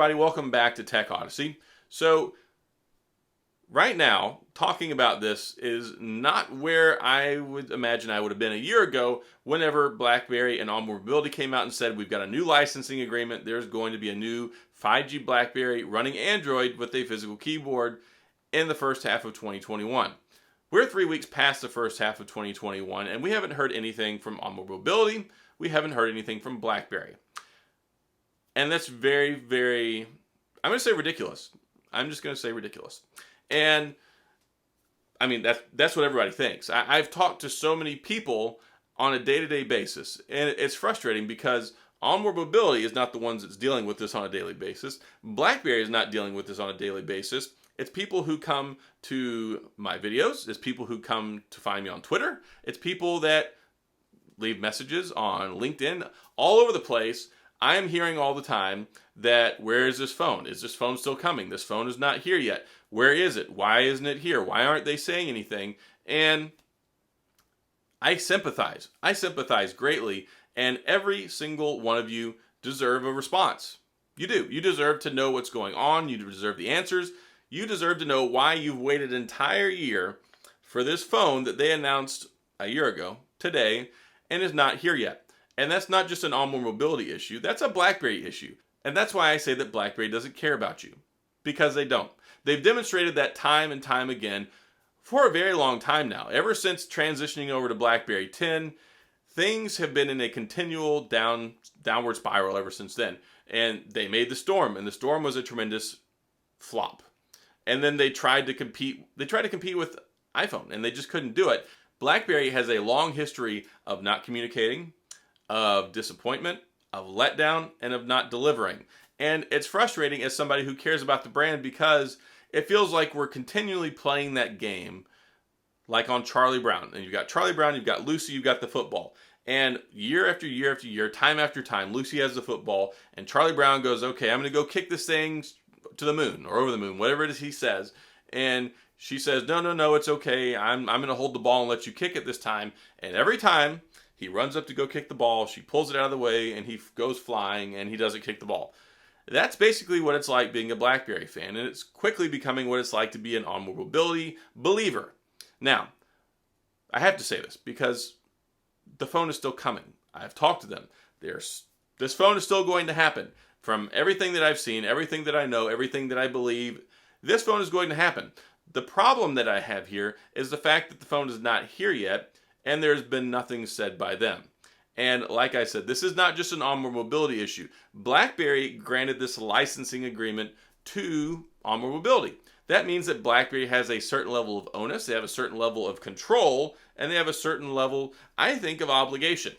everybody, welcome back to TechOdyssey. So right now, talking about this is not where I would imagine I would have been a year ago whenever Blackberry and OnwardMobility came out and said we've got a new licensing agreement. There's going to be a new 5G Blackberry running Android with a physical keyboard in the first half of 2021. We're 3 weeks past the first half of 2021 and we haven't heard anything from OnwardMobility. We haven't heard anything from Blackberry. And that's very, very, I'm going to say ridiculous. I'm just going to say ridiculous. And I mean, that's what everybody thinks. I've talked to so many people on a day-to-day basis, and it's frustrating because OnwardMobility is not the ones that's dealing with this on a daily basis. Blackberry is not dealing with this on a daily basis. It's people who come to my videos. It's people who come to find me on Twitter. It's people that leave messages on LinkedIn, all over the place. I am hearing all the time that where is this phone? Is this phone still coming? This phone is not here yet. Where is it? Why isn't it here? Why aren't they saying anything? And I sympathize. I sympathize greatly. And every single one of you deserve a response. You do. You deserve to know what's going on. You deserve the answers. You deserve to know why you've waited an entire year for this phone that they announced a year ago today and is not here yet. And that's not just an OnwardMobility issue. That's a Blackberry issue. And that's why I say that Blackberry doesn't care about you. Because they don't. They've demonstrated that time and time again for a very long time now. Ever since transitioning over to Blackberry 10, things have been in a continual downward spiral ever since then. And they made the Storm, and the Storm was a tremendous flop. And then they tried to compete with iPhone, and they just couldn't do it. Blackberry has a long history of not communicating, of disappointment, of letdown, and of not delivering. And it's frustrating as somebody who cares about the brand because it feels like we're continually playing that game like on Charlie Brown. And you've got Charlie Brown, you've got Lucy, you've got the football. And year after year after year, time after time, Lucy has the football, and Charlie Brown goes, okay, I'm going to go kick this thing to the moon or over the moon, whatever it is he says. And she says, no, it's okay. I'm going to hold the ball and let you kick it this time. And every time he runs up to go kick the ball, she pulls it out of the way, and he goes flying, and he doesn't kick the ball. That's basically what it's like being a Blackberry fan, and it's quickly becoming what it's like to be an OnwardMobility believer. Now, I have to say this because the phone is still coming. I've talked to them. This phone is still going to happen. From everything that I've seen, everything that I know, everything that I believe, this phone is going to happen. The problem that I have here is the fact that the phone is not here yet, and there's been nothing said by them. And like I said, this is not just an OnwardMobility issue. Blackberry granted this licensing agreement to OnwardMobility. That means that Blackberry has a certain level of onus, they have a certain level of control, and they have a certain level, I think, of obligation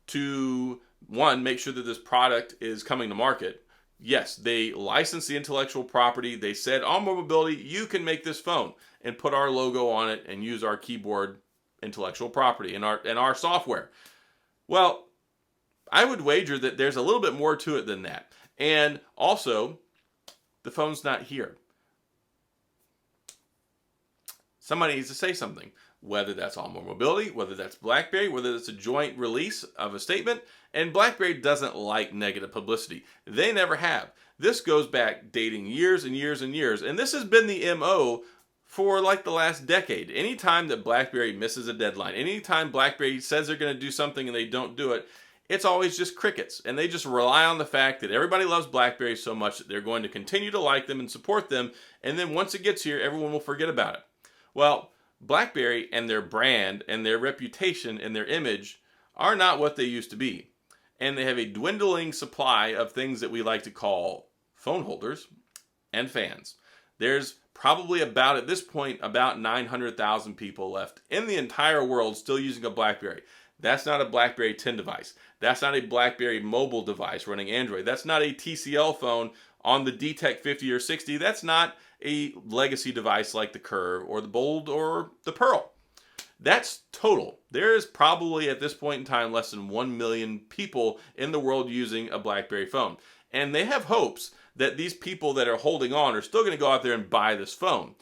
to, one, make sure that this product is coming to market. Yes, they licensed the intellectual property. They said, OnwardMobility, you can make this phone and put our logo on it and use our keyboard intellectual property and our software. Well, I would wager that there's a little bit more to it than that. And also, the phone's not here. Somebody needs to say something, whether that's OnwardMobility, whether that's Blackberry, whether it's a joint release of a statement. And Blackberry doesn't like negative publicity. They never have. This goes back dating years and years and years. And this has been the MO for like the last decade. Anytime that Blackberry misses a deadline, anytime Blackberry says they're going to do something and they don't do it, it's always just crickets. And they just rely on the fact that everybody loves Blackberry so much that they're going to continue to like them and support them. And then once it gets here, everyone will forget about it. Well, Blackberry and their brand and their reputation and their image are not what they used to be. And they have a dwindling supply of things that we like to call phone holders and fans. There's probably at this point, about 900,000 people left in the entire world still using a Blackberry. That's not a Blackberry 10 device. That's not a Blackberry mobile device running Android. That's not a TCL phone on the DTEC 50 or 60. That's not a legacy device like the Curve or the Bold or the Pearl. That's total. There is probably at this point in time less than 1 million people in the world using a Blackberry phone. And they have hopes that these people that are holding on are still going to go out there and buy this phone.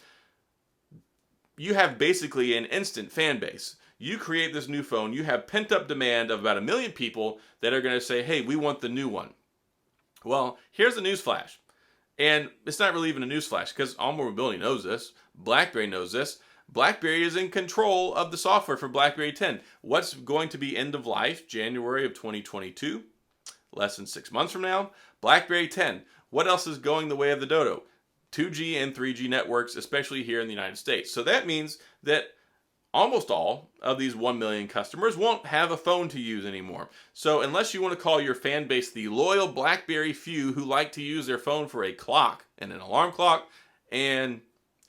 You have basically an instant fan base. You create this new phone, you have pent-up demand of about 1 million people that are going to say, hey, we want the new one. Well, here's the news flash. And it's not really even a newsflash because OnwardMobility knows this. BlackBerry knows this. BlackBerry is in control of the software for BlackBerry 10. What's going to be end of life? January of 2022. Less than 6 months from now. BlackBerry 10. What else is going the way of the dodo? 2G and 3G networks, especially here in the United States. So that means that almost all of these 1 million customers won't have a phone to use anymore. So unless you want to call your fan base the loyal BlackBerry few who like to use their phone for a clock and an alarm clock and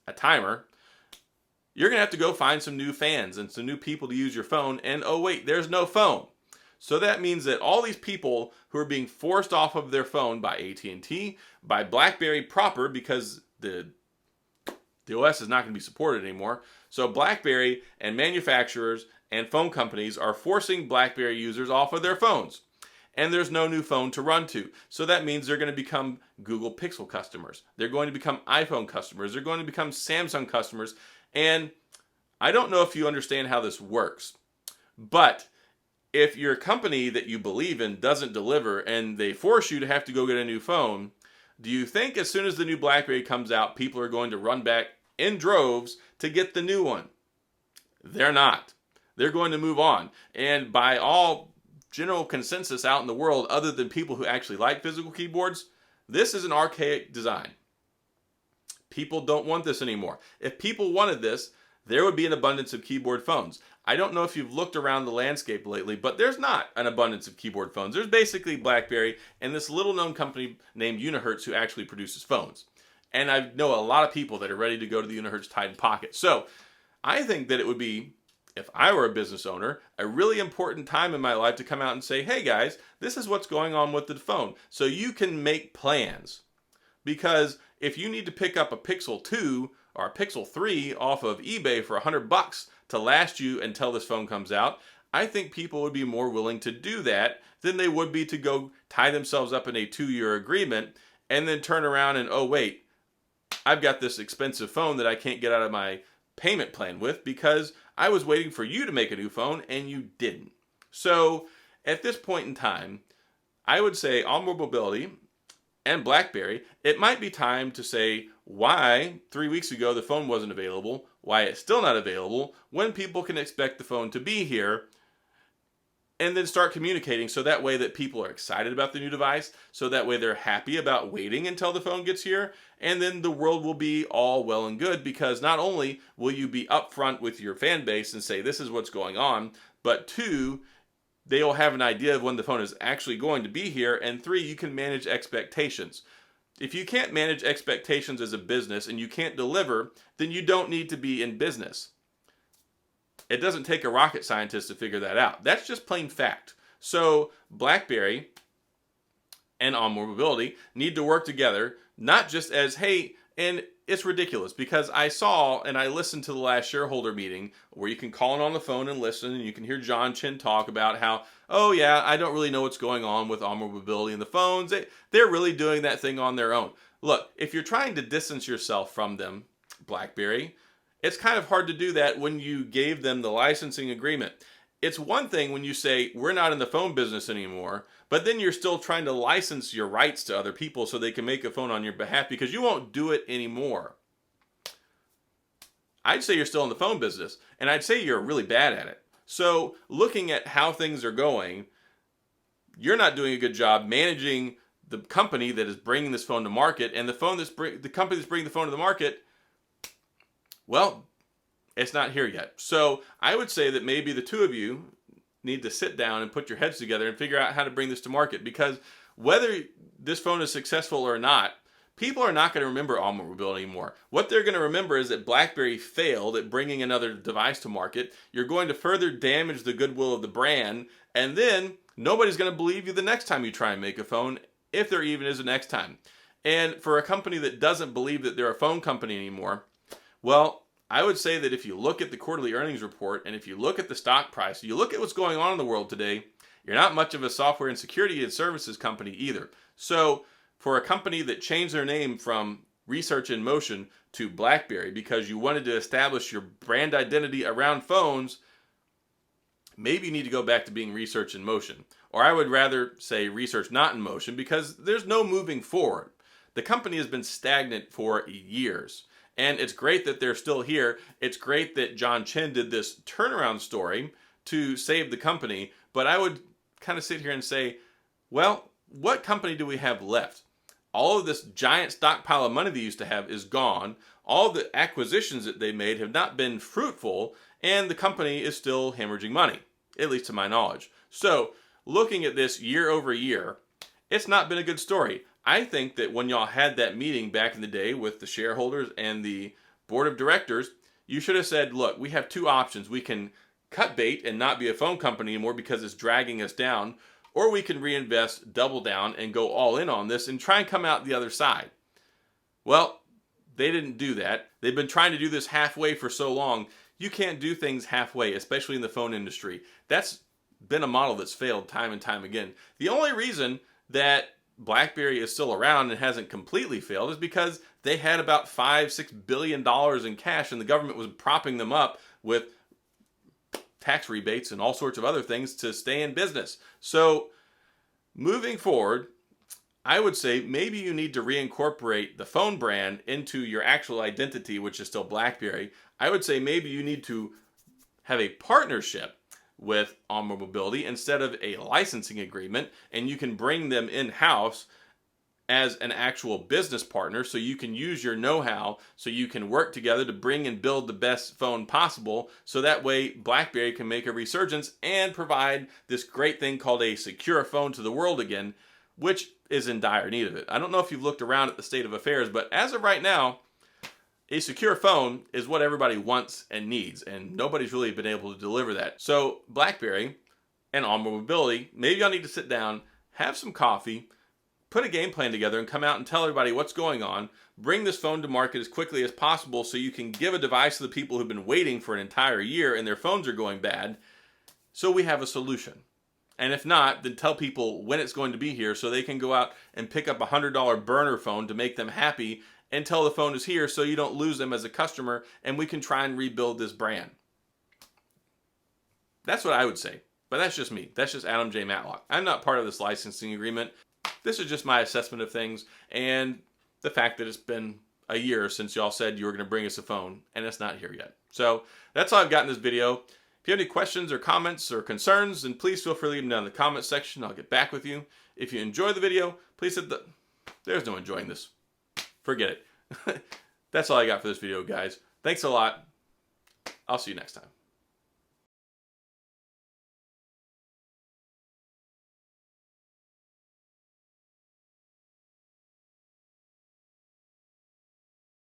a timer, you're going to have to go find some new fans and some new people to use your phone. And oh wait, there's no phone. So that means that all these people who are being forced off of their phone by AT&T, by BlackBerry proper, because the OS is not going to be supported anymore. So BlackBerry and manufacturers and phone companies are forcing BlackBerry users off of their phones. And there's no new phone to run to. So that means they're going to become Google Pixel customers. They're going to become iPhone customers. They're going to become Samsung customers. And I don't know if you understand how this works, but if your company that you believe in doesn't deliver and they force you to have to go get a new phone, do you think as soon as the new BlackBerry comes out, people are going to run back in droves to get the new one? They're not. They're going to move on. And by all general consensus out in the world, other than people who actually like physical keyboards, this is an archaic design. People don't want this anymore. If people wanted this, there would be an abundance of keyboard phones. I don't know if you've looked around the landscape lately, but there's not an abundance of keyboard phones. There's basically BlackBerry and this little known company named Unihertz who actually produces phones. And I know a lot of people that are ready to go to the Unihertz Titan Pocket. So I think that it would be, if I were a business owner, a really important time in my life to come out and say, hey guys, this is what's going on with the phone. So you can make plans. Because if you need to pick up a Pixel 2 or a Pixel 3 off of eBay for $100 to last you until this phone comes out, I think people would be more willing to do that than they would be to go tie themselves up in a 2-year agreement and then turn around and, oh wait, I've got this expensive phone that I can't get out of my payment plan with because I was waiting for you to make a new phone and you didn't. So at this point in time, I would say OnwardMobility and BlackBerry, it might be time to say why 3 weeks ago the phone wasn't available, why it's still not available, when people can expect the phone to be here, and then start communicating so that way that people are excited about the new device, so that way they're happy about waiting until the phone gets here, and then the world will be all well and good because not only will you be upfront with your fan base and say this is what's going on, but 2, they'll have an idea of when the phone is actually going to be here, and 3, you can manage expectations. If you can't manage expectations as a business and you can't deliver, then you don't need to be in business. It doesn't take a rocket scientist to figure that out. That's just plain fact. So BlackBerry and OnwardMobility need to work together, not just as, hey, and it's ridiculous because I saw and I listened to the last shareholder meeting where you can call in on the phone and listen and you can hear John Chen talk about how, oh yeah, I don't really know what's going on with OnwardMobility and the phones. They're really doing that thing on their own. Look, if you're trying to distance yourself from them, BlackBerry, it's kind of hard to do that when you gave them the licensing agreement. It's one thing when you say, we're not in the phone business anymore, but then you're still trying to license your rights to other people so they can make a phone on your behalf because you won't do it anymore. I'd say you're still in the phone business, and I'd say you're really bad at it. So looking at how things are going, you're not doing a good job managing the company that is bringing this phone to market, and the company that's bringing the phone to the market, well, it's not here yet. So I would say that maybe the 2 of you need to sit down and put your heads together and figure out how to bring this to market, because whether this phone is successful or not, people are not going to remember OnwardMobility anymore. What they're going to remember is that BlackBerry failed at bringing another device to market. You're going to further damage the goodwill of the brand, and then nobody's going to believe you the next time you try and make a phone, if there even is a next time. And for a company that doesn't believe that they're a phone company anymore, well, I would say that if you look at the quarterly earnings report and if you look at the stock price, you look at what's going on in the world today, you're not much of a software and security and services company either. So for a company that changed their name from Research in Motion to BlackBerry because you wanted to establish your brand identity around phones, maybe you need to go back to being Research in Motion. Or I would rather say Research Not in Motion because there's no moving forward. The company has been stagnant for years. And it's great that they're still here. It's great that John Chen did this turnaround story to save the company. But I would kind of sit here and say, well, what company do we have left? All of this giant stockpile of money they used to have is gone. All the acquisitions that they made have not been fruitful, and the company is still hemorrhaging money, at least to my knowledge. So, looking at this year over year, it's not been a good story. I think that when y'all had that meeting back in the day with the shareholders and the board of directors, you should have said, look, we have two options. We can cut bait and not be a phone company anymore because it's dragging us down, or we can reinvest, double down, and go all in on this and try and come out the other side. Well, they didn't do that. They've been trying to do this halfway for so long. You can't do things halfway, especially in the phone industry. That's been a model that's failed time and time again. The only reason that BlackBerry is still around and hasn't completely failed is because they had about $5-6 billion in cash, and the government was propping them up with tax rebates and all sorts of other things to stay in business. So moving forward, I would say maybe you need to reincorporate the phone brand into your actual identity, which is still BlackBerry. I would say maybe you need to have a partnership with OnwardMobility instead of a licensing agreement, and you can bring them in-house as an actual business partner, so you can use your know-how, so you can work together to bring and build the best phone possible, so that way BlackBerry can make a resurgence and provide this great thing called a secure phone to the world again, which is in dire need of it. I don't know if you've looked around at the state of affairs, but as of right now, a secure phone is what everybody wants and needs, and nobody's really been able to deliver that. So BlackBerry and OnwardMobility, maybe y'all need to sit down, have some coffee, put a game plan together, and come out and tell everybody what's going on. Bring this phone to market as quickly as possible so you can give a device to the people who've been waiting for an entire year and their phones are going bad, so we have a solution. And if not, then tell people when it's going to be here so they can go out and pick up a $100 burner phone to make them happy until the phone is here, so you don't lose them as a customer, and we can try and rebuild this brand. That's what I would say. But that's just me. That's just Adam J. Matlock. I'm not part of this licensing agreement. This is just my assessment of things and the fact that it's been a year since y'all said you were going to bring us a phone, and it's not here yet. So that's all I've got in this video. If you have any questions or comments or concerns, then please feel free to leave them down in the comments section. I'll get back with you. If you enjoy the video, please hit the... There's no enjoying this. Forget it. That's all I got for this video, guys. Thanks a lot. I'll see you next time.